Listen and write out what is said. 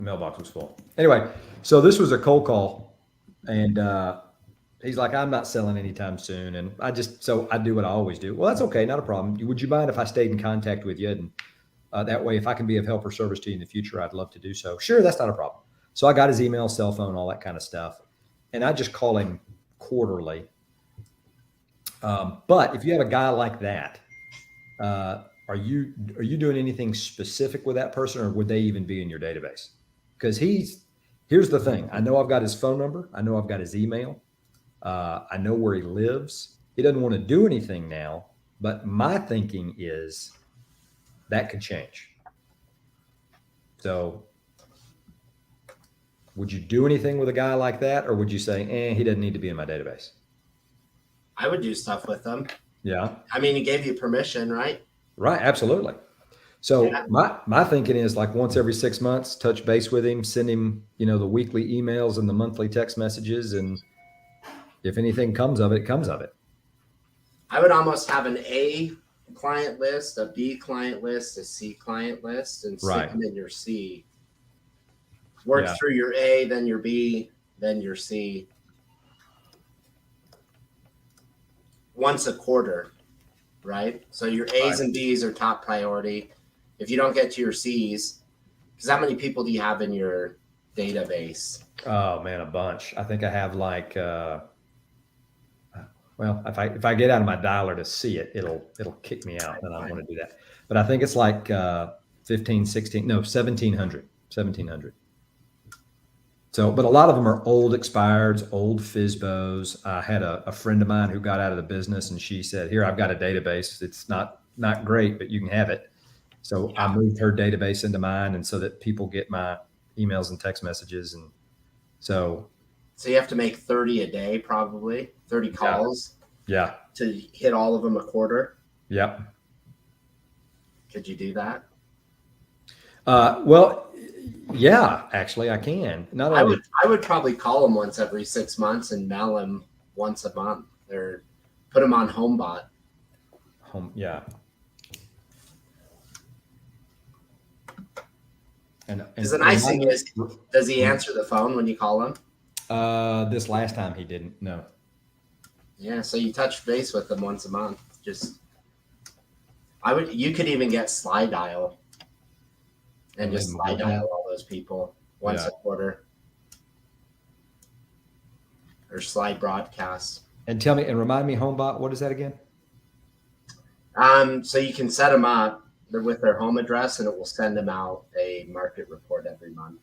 Mailbox was full. Anyway, so this was a cold call, and he's like, "I'm not selling anytime soon," and so I do what I always do. Well, that's okay, not a problem. Would you mind if I stayed in contact with you, and that way, if I can be of help or service to you in the future, I'd love to do so. Sure, that's not a problem. So I got his email, cell phone, all that kind of stuff, and I just call him quarterly. But if you have a guy like that, are you doing anything specific with that person, or would they even be in your database? Because here's the thing. I know I've got his phone number. I know I've got his email. I know where he lives. He doesn't want to do anything now, but my thinking is that could change. So would you do anything with a guy like that, or would you say, he doesn't need to be in my database? I would do stuff with them. Yeah. I mean, he gave you permission, right? Right. Absolutely. So my thinking is like once every 6 months, touch base with him, send him, the weekly emails and the monthly text messages. And if anything comes of it, it comes of it. I would almost have an A client list, a B client list, a C client list, and stick them in your C. Work through your A, then your B, then your C. Once a quarter, right? So your A's and B's are top priority. If you don't get to your C's, because how many people do you have in your database? Oh man, a bunch. I think I have like, well, if I get out of my dialer to see it, it'll kick me out, and I don't want to do that. But I think it's like 1,700. So, but a lot of them are old expireds, old FISBOs. I had a friend of mine who got out of the business, and she said, "Here, I've got a database. It's not great, but you can have it." So I moved her database into mine, and so that people get my emails and text messages, and so you have to make 30 a day, probably 30 calls. Yeah. To hit all of them a quarter. Yep. Could you do that? Well. Yeah, actually, I can. I would probably call him once every 6 months and mail him once a month, or put him on HomeBot. Yeah. And the nice thing is, does he answer the phone when you call him? This last time he didn't. No. Yeah, so you touch base with him once a month. You could even get slide dial. And just slide dial all those people once a quarter, or slide broadcast. And remind me, HomeBot, what is that again? So you can set them up with their home address, and it will send them out a market report every month.